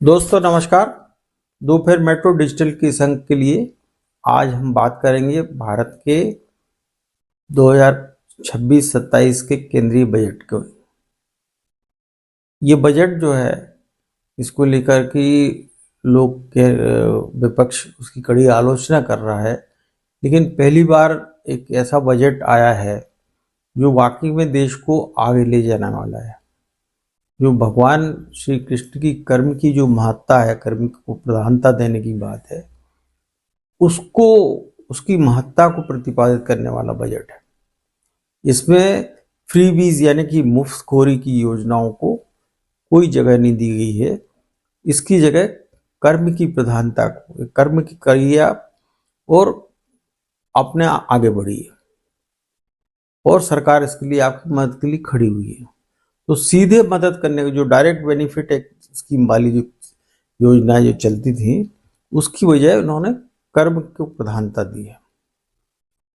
दोस्तों नमस्कार। दोपहर मेट्रो डिजिटल के संघ के लिए आज हम बात करेंगे भारत के 2026-27 के केंद्रीय बजट को। ये बजट जो है इसको लेकर कि लोग के विपक्ष उसकी कड़ी आलोचना कर रहा है, लेकिन पहली बार एक ऐसा बजट आया है जो वाकई में देश को आगे ले जाने वाला है। जो भगवान श्री कृष्ण की कर्म की जो महत्ता है, कर्म को प्रधानता देने की बात है, उसको उसकी महत्ता को प्रतिपादित करने वाला बजट है। इसमें फ्रीबीज यानी कि मुफ्तखोरी की योजनाओं को कोई जगह नहीं दी गई है। इसकी जगह कर्म की प्रधानता को, कर्म की क्रिया और अपने आगे बढ़ी है और सरकार इसके लिए आपकी मदद के लिए खड़ी हुई है। तो सीधे मदद करने की जो डायरेक्ट बेनिफिट स्कीम वाली जो योजनाएं जो चलती थी, उसकी बजाय उन्होंने कर्म को प्रधानता दी है।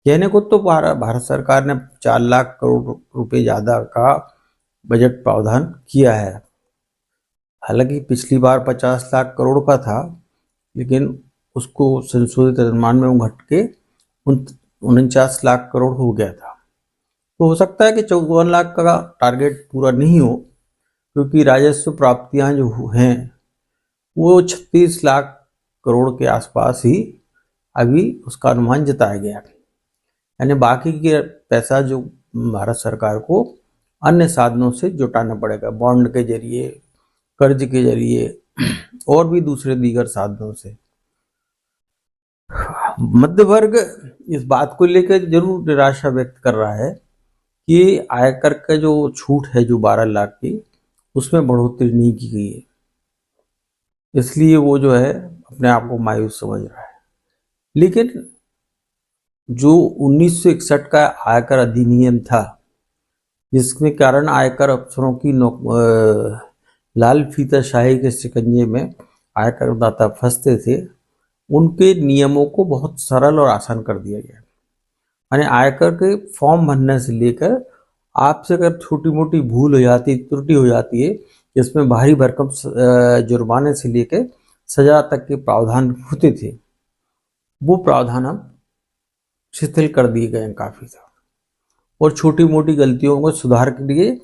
कहने को तो भारत सरकार ने 4 लाख करोड़ रुपए ज्यादा का बजट प्रावधान किया है। हालांकि पिछली बार 50 लाख करोड़ का था, लेकिन उसको संशोधित अनुमान में घट के 49 लाख करोड़ हो गया था। तो हो सकता है कि 54 लाख का टारगेट पूरा नहीं हो, क्योंकि राजस्व प्राप्तियां जो हैं वो 36 लाख करोड़ के आसपास ही अभी उसका अनुमान जताया गया। यानी बाकी के पैसा जो भारत सरकार को अन्य साधनों से जुटाना पड़ेगा, बॉन्ड के जरिए, कर्ज के जरिए और भी दूसरे दीगर साधनों से। मध्य वर्ग इस बात को लेकर जरूर निराशा व्यक्त कर रहा है कि आयकर का जो छूट है जो 12 लाख की, उसमें बढ़ोतरी नहीं की गई है, इसलिए वो जो है अपने आप को मायूस समझ रहा है। लेकिन जो 1961 का आयकर अधिनियम था, जिसके कारण आयकर अफसरों की लाल फीताशाही के शिकंजे में आयकरदाता फंसते थे, उनके नियमों को बहुत सरल और आसान कर दिया गया। यानी आयकर के फॉर्म भरने से लेकर आपसे अगर छोटी मोटी भूल हो जाती, त्रुटि हो जाती है, जिसमें भारी भरकम जुर्माने से लेकर सजा तक के प्रावधान होते थे, वो प्रावधान अब शिथिल कर दिए गए हैं काफी ज्यादा, और छोटी मोटी गलतियों को सुधार के लिए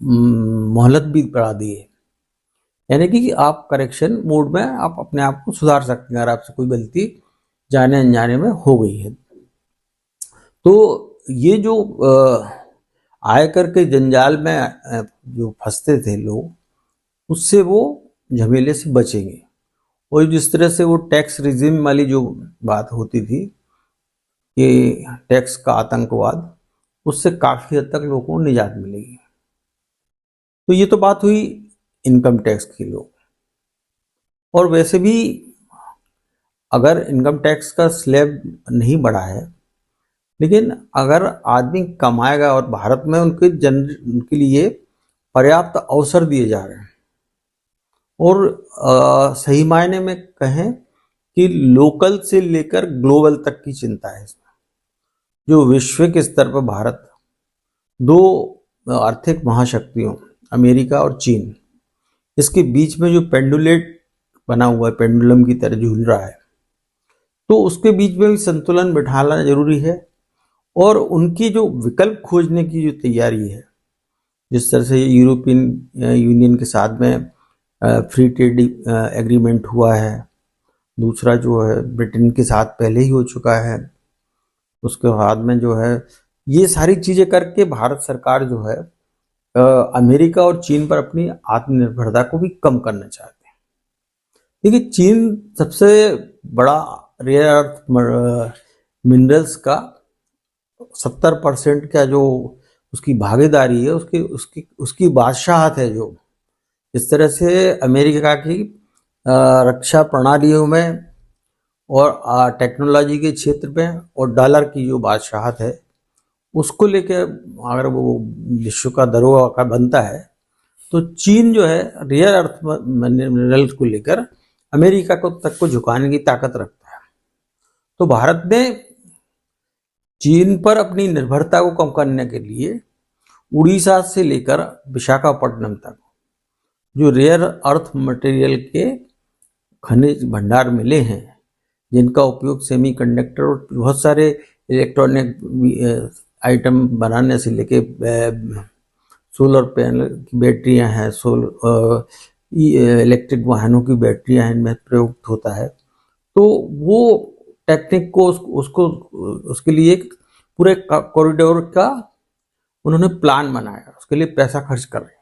मोहलत भी बढ़ा दी है। यानी कि आप करेक्शन मोड में आप अपने आप को सुधार सकते हैं अगर आपसे कोई गलती जाने अनजाने में हो गई है। तो ये जो आयकर के जंजाल में जो फंसते थे लोग, उससे वो झमेले से बचेंगे। और जिस तरह से वो टैक्स रिजिम वाली जो बात होती थी कि टैक्स का आतंकवाद, उससे काफी हद तक लोगों को निजात मिलेगी। तो ये तो बात हुई इनकम टैक्स की। लोग और वैसे भी अगर इनकम टैक्स का स्लैब नहीं बढ़ा है, लेकिन अगर आदमी कमाएगा और भारत में उनके लिए पर्याप्त अवसर दिए जा रहे हैं, और सही मायने में कहें कि लोकल से लेकर ग्लोबल तक की चिंता है इसमें। जो वैश्विक स्तर पर भारत दो आर्थिक महाशक्तियों अमेरिका और चीन, इसके बीच में जो पेंडुलेट बना हुआ है, पेंडुलम की तरह झूल रहा है, तो उसके बीच में भी संतुलन बिठाना जरूरी है। और उनकी जो विकल्प खोजने की जो तैयारी है, जिस तरह से यूरोपियन यूनियन के साथ में फ्री ट्रेड एग्रीमेंट हुआ है, दूसरा जो है ब्रिटेन के साथ पहले ही हो चुका है, उसके बाद में जो है ये सारी चीजें करके भारत सरकार जो है अमेरिका और चीन पर अपनी आत्मनिर्भरता को भी कम करना चाहते हैं। देखिए, चीन सबसे बड़ा रेयर अर्थ मिनरल्स का 70% का जो उसकी भागीदारी है, उसकी बादशाहत है। जो इस तरह से अमेरिका की रक्षा प्रणालियों में और टेक्नोलॉजी के क्षेत्र में और डॉलर की जो बादशाहत है, उसको लेके अगर वो विश्व का दरोगा का बनता है, तो चीन जो है रेयर अर्थ मिनरल्स को लेकर अमेरिका को झुकाने की ताकत रखता है। तो भारत ने चीन पर अपनी निर्भरता को कम करने के लिए उड़ीसा से लेकर विशाखापट्टनम तक जो रेयर अर्थ मटेरियल के खनिज भंडार मिले हैं, जिनका उपयोग सेमीकंडक्टर और बहुत सारे इलेक्ट्रॉनिक आइटम बनाने से लेके सोलर पैनल की बैटरियां हैं, इलेक्ट्रिक वाहनों की बैटरियां हैं, इनमें प्रयुक्त होता है। तो वो टेक्निक को उसको उसके लिए एक पूरे कॉरिडोर का उन्होंने प्लान बनाया, उसके लिए पैसा खर्च कर रहे हैं।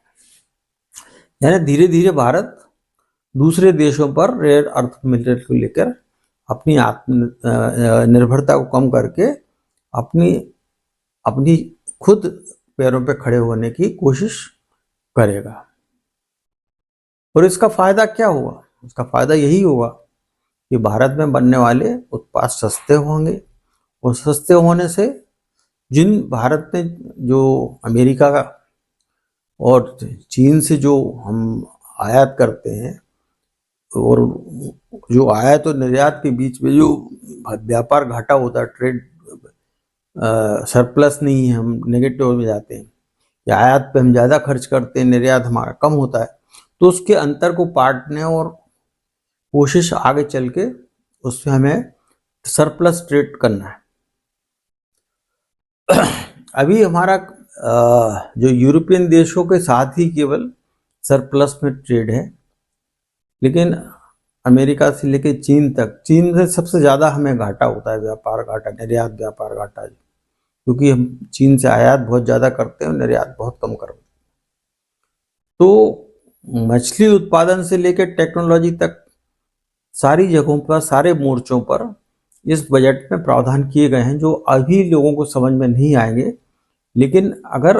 यानी धीरे धीरे भारत दूसरे देशों पर रेयर अर्थ मिनरल को लेकर अपनी आत्मनिर्भरता को कम करके अपनी अपनी खुद पैरों पे खड़े होने की कोशिश करेगा। और इसका फायदा क्या हुआ? इसका फायदा यही होगा कि भारत में बनने वाले उत्पाद सस्ते होंगे, और सस्ते होने से जिन भारत ने जो अमेरिका का और चीन से जो हम आयात करते हैं, और जो आयात और निर्यात के बीच में जो व्यापार घाटा होता है, ट्रेड सरप्लस नहीं है, हम नेगेटिव में जाते हैं, या आयात पे हम ज़्यादा खर्च करते हैं, निर्यात हमारा कम होता है, तो उसके अंतर को पाटने और कोशिश आगे चल के उसमें हमें सरप्लस ट्रेड करना है। अभी हमारा जो यूरोपियन देशों के साथ ही केवल सरप्लस में ट्रेड है, लेकिन अमेरिका से लेके चीन तक, चीन से सबसे ज़्यादा हमें घाटा होता है, व्यापार घाटा, निर्यात व्यापार घाटा, क्योंकि हम चीन से आयात बहुत ज़्यादा करते हैं और निर्यात बहुत कम करते हैं। तो मछली उत्पादन से लेकर टेक्नोलॉजी तक सारी जगहों पर, सारे मोर्चों पर इस बजट में प्रावधान किए गए हैं, जो अभी लोगों को समझ में नहीं आएंगे, लेकिन अगर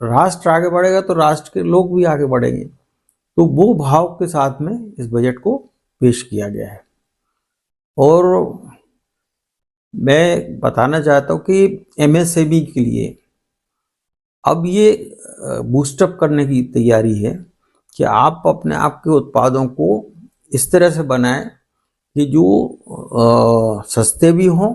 राष्ट्र आगे बढ़ेगा तो राष्ट्र के लोग भी आगे बढ़ेंगे। तो वो भाव के साथ में इस बजट को पेश किया गया है। और मैं बताना चाहता हूँ कि एमएसएमई के लिए अब ये बूस्टअप करने की तैयारी है कि आप अपने आप के उत्पादों को इस तरह से बनाएं कि जो सस्ते भी हों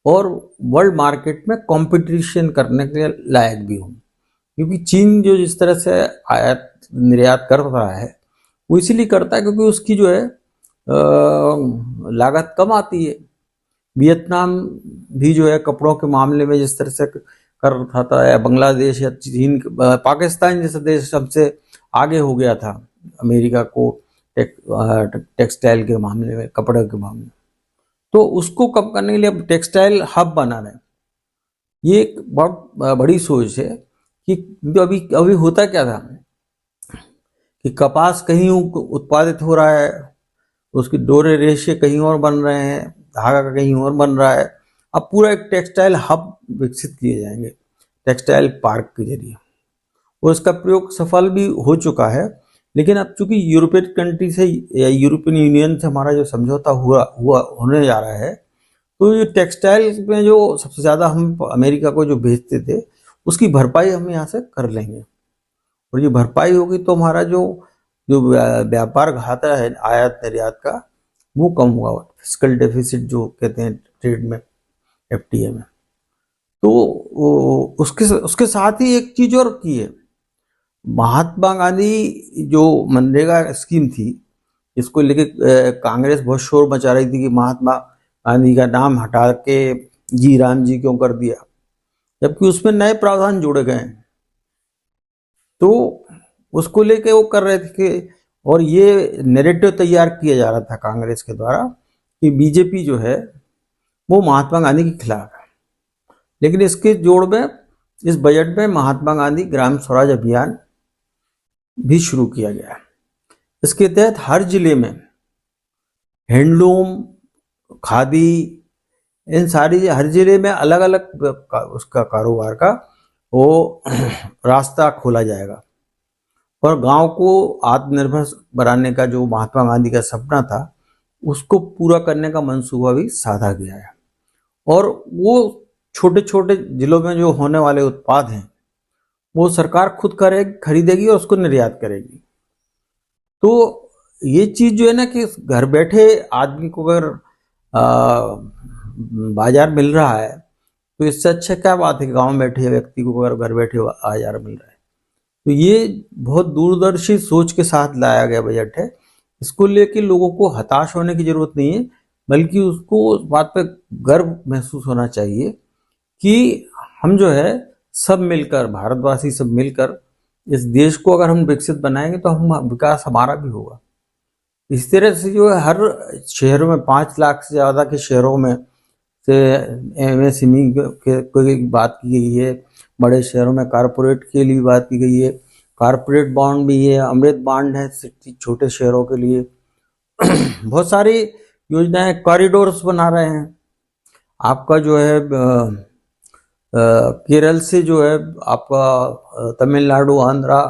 और वर्ल्ड मार्केट में कंपटीशन करने के लायक भी हों। क्योंकि चीन जो जिस तरह से आयात निर्यात कर रहा है, वो इसीलिए करता है क्योंकि उसकी जो है लागत कम आती है। वियतनाम भी जो है कपड़ों के मामले में जिस तरह से कर रहा था, या बांग्लादेश या चीन, पाकिस्तान जैसा देश सबसे आगे हो गया था अमेरिका को टेक्सटाइल के मामले में, कपड़े के मामले में, तो उसको कम करने के लिए अब टेक्सटाइल हब बना रहे हैं। ये एक बहुत बड़ी सोच है कि अभी होता क्या था कि कपास कहीं उत्पादित हो रहा है, उसकी डोरे रेशे कहीं और बन रहे हैं, धागा का कहीं और बन रहा है। अब पूरा एक टेक्सटाइल हब विकसित किए जाएंगे टेक्सटाइल पार्क के जरिए, और इसका प्रयोग सफल भी हो चुका है। लेकिन अब चूंकि यूरोपियन कंट्री से या यूरोपियन यूनियन से हमारा जो समझौता होने जा रहा है, तो ये टेक्सटाइल में जो सबसे ज़्यादा हम अमेरिका को जो भेजते थे, उसकी भरपाई हम यहाँ से कर लेंगे, और ये भरपाई होगी तो हमारा जो जो व्यापार घाटा है आयात निर्यात का, वो कम होगा। फिस्कल डेफिसिट जो कहते हैं ट्रेड में, एफटीए में। तो उसके साथ ही एक चीज और की है, महात्मा गांधी जो मनरेगा स्कीम थी, इसको लेके कांग्रेस बहुत शोर मचा रही थी कि महात्मा गांधी का नाम हटा के जी राम जी क्यों कर दिया, जबकि उसमें नए प्रावधान जोड़े गए हैं। तो उसको लेके वो कर रहे थे कि, और ये नैरेटिव तैयार किया जा रहा था कांग्रेस के द्वारा कि बीजेपी जो है वो महात्मा गांधी के खिलाफ है। लेकिन इसके जोड़ में इस बजट में महात्मा गांधी ग्राम स्वराज अभियान भी शुरू किया गया है। इसके तहत हर जिले में हैंडलूम, खादी, इन सारी हर जिले में अलग अलग उसका कारोबार का वो रास्ता खोला जाएगा, और गांव को आत्मनिर्भर बनाने का जो महात्मा गांधी का सपना था, उसको पूरा करने का मंसूबा भी साधा गया है। और वो छोटे छोटे जिलों में जो होने वाले उत्पाद हैं, वो सरकार खुद खरीदेगी और उसको निर्यात करेगी। तो ये चीज जो है ना कि घर बैठे आदमी को अगर बाजार मिल रहा है, तो इससे अच्छा क्या बात है कि गांव में बैठे व्यक्ति को अगर घर बैठे बाजार मिल रहा है। तो ये बहुत दूरदर्शी सोच के साथ लाया गया बजट है। इसको लेके लोगों को हताश होने की जरूरत नहीं है, बल्कि उसको उस बात पे गर्व महसूस होना चाहिए कि हम जो है सब मिलकर, भारतवासी सब मिलकर इस देश को अगर हम विकसित बनाएंगे तो हम विकास हमारा भी होगा। इस तरह से जो है हर शहरों में 5 लाख से ज़्यादा के शहरों में से एमएसएमई की बात की गई है। बड़े शहरों में कारपोरेट के लिए बात की गई है। कारपोरेट बॉन्ड भी है, अमृत बॉन्ड है छोटे शहरों के लिए। बहुत सारी योजनाएं, कॉरिडोर्स बना रहे हैं। आपका जो है केरल से जो है आपका तमिलनाडु, आंध्रा,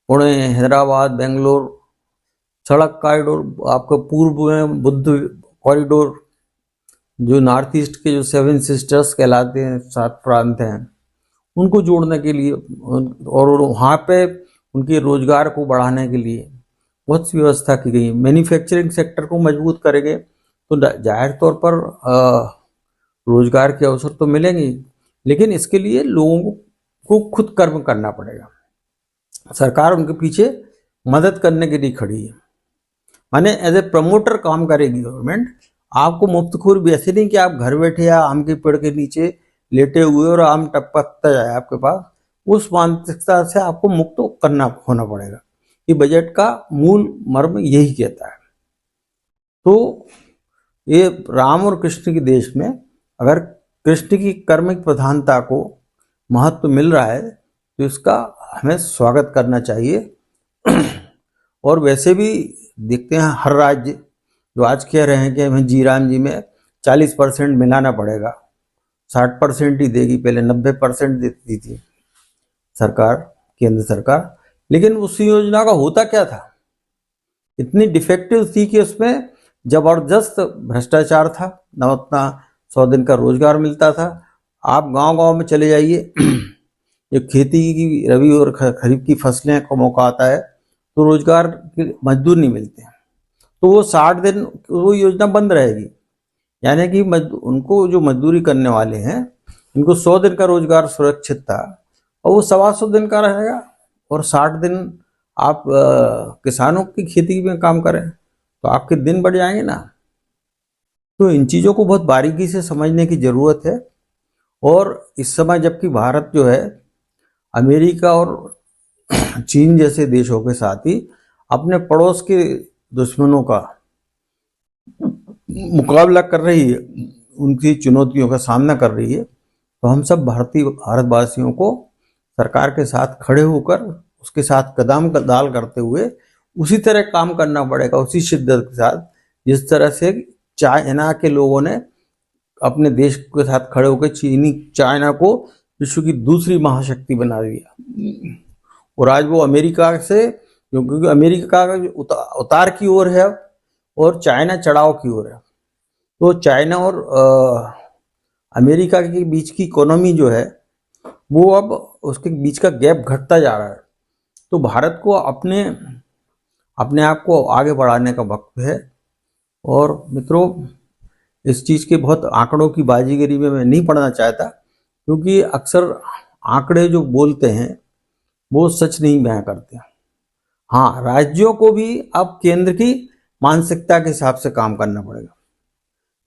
पुणे, हैदराबाद, बेंगलोर सड़क कॉरिडोर, आपका पूर्व में बुद्ध कॉरिडोर, जो नॉर्थ ईस्ट के जो 7 सिस्टर्स कहलाते हैं, 7 प्रांत हैं, उनको जोड़ने के लिए और वहाँ पे उनके रोजगार को बढ़ाने के लिए बहुत सी व्यवस्था की गई है। मैन्युफैक्चरिंग सेक्टर को मजबूत करेंगे तो जाहिर तौर पर रोजगार के अवसर तो मिलेंगे, लेकिन इसके लिए लोगों को खुद कर्म करना पड़ेगा। सरकार उनके पीछे मदद करने के लिए खड़ी है, माने एज ए प्रमोटर काम करेगी गवर्नमेंट। आपको मुफ्तखोर भी ऐसे नहीं कि आप घर बैठे या आम के पेड़ के नीचे लेटे हुए और आम टपकता जाए आपके पास, उस मानसिकता से आपको मुक्त करना होना पड़ेगा। ये बजट का मूल मर्म यही कहता है। तो ये राम और कृष्ण के देश में अगर कृष्ण की कर्मिक प्रधानता को महत्व मिल रहा है तो इसका हमें स्वागत करना चाहिए। और वैसे भी देखते हैं हर राज्य जो आज कह रहे हैं कि हमें जी राम जी में 40% मिलाना पड़ेगा, 60% ही देगी, पहले 90% देती थी सरकार, केंद्र सरकार। लेकिन उस योजना का होता क्या था? इतनी डिफेक्टिव थी कि उसमें जबरदस्त भ्रष्टाचार था, न उतना 100 दिन का रोजगार मिलता था। आप गांव-गांव में चले जाइए, जब खेती की रबी और खरीफ की फसलें का मौका आता है तो रोजगार के मजदूर नहीं मिलते हैं, तो वो 60 दिन वो योजना बंद रहेगी। यानी कि उनको जो मजदूरी करने वाले हैं इनको 100 दिन का रोजगार सुरक्षित था और वो 125 दिन का रहेगा, और 60 दिन आप किसानों की खेती में काम करें तो आपके दिन बढ़ जाएंगे ना। तो इन चीज़ों को बहुत बारीकी से समझने की ज़रूरत है। और इस समय जबकि भारत जो है अमेरिका और चीन जैसे देशों के साथ ही अपने पड़ोस के दुश्मनों का मुकाबला कर रही है, उनकी चुनौतियों का सामना कर रही है, तो हम सब भारतवासियों को सरकार के साथ खड़े होकर उसके साथ कदम कदाल करते हुए उसी तरह काम करना पड़ेगा, उसी शिद्दत के साथ जिस तरह से चाइना के लोगों ने अपने देश के साथ खड़े होकर चाइना को विश्व की दूसरी महाशक्ति बना दिया। और आज वो अमेरिका से, क्योंकि अमेरिका का उतार की ओर है और चाइना चढ़ाव की ओर है, तो चाइना और अमेरिका के बीच की इकोनॉमी जो है वो अब उसके बीच का गैप घटता जा रहा है। तो भारत को अपने आप को आगे बढ़ाने का वक्त है। और मित्रों, इस चीज़ के बहुत आंकड़ों की बाजीगरी में मैं नहीं पढ़ना चाहता, क्योंकि अक्सर आंकड़े जो बोलते हैं वो सच नहीं बयां करते। हाँ, राज्यों को भी अब केंद्र की मानसिकता के हिसाब से काम करना पड़ेगा।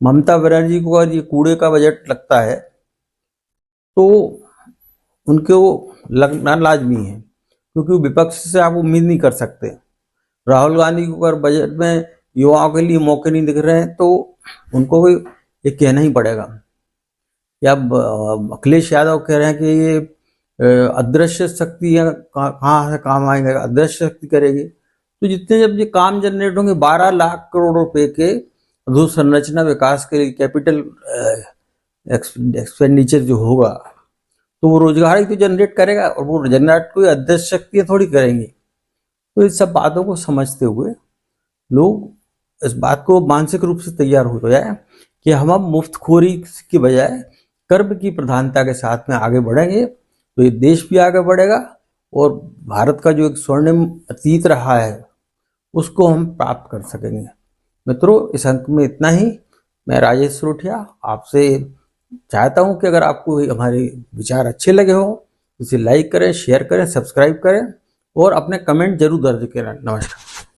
ममता बनर्जी को अगर ये कूड़े का बजट लगता है तो उनके वो लगना लाजमी है, क्योंकि विपक्ष से आप उम्मीद नहीं कर सकते। राहुल गांधी को अगर बजट में युवाओं के लिए मौके नहीं दिख रहे हैं तो उनको भी ये कहना ही पड़ेगा। या अखिलेश यादव कह रहे हैं कि ये अदृश्य शक्ति है, कहाँ से काम आएंगे, अदृश्य शक्ति करेगी। तो जितने जब ये काम जनरेट होंगे 12 लाख करोड़ रुपए के अधोसंरचना विकास के लिए कैपिटल एक्सपेंडिचर जो होगा, तो वो रोजगार ही तो जनरेट करेगा, और वो जनरेट कोई अदृश्य शक्तियाँ थोड़ी करेंगी। तो इस सब बातों को समझते हुए लोग इस बात को मानसिक रूप से तैयार हो जाए कि हम अब मुफ्तखोरी की बजाय कर्म की प्रधानता के साथ में आगे बढ़ेंगे, तो ये देश भी आगे बढ़ेगा और भारत का जो एक स्वर्णिम अतीत रहा है उसको हम प्राप्त कर सकेंगे। मित्रों, इस अंक में इतना ही। मैं राजेश सोरठिया आपसे चाहता हूं कि अगर आपको हमारे विचार अच्छे लगे हो इसे लाइक करें, शेयर करें, सब्सक्राइब करें और अपने कमेंट जरूर दर्ज करें। नमस्कार।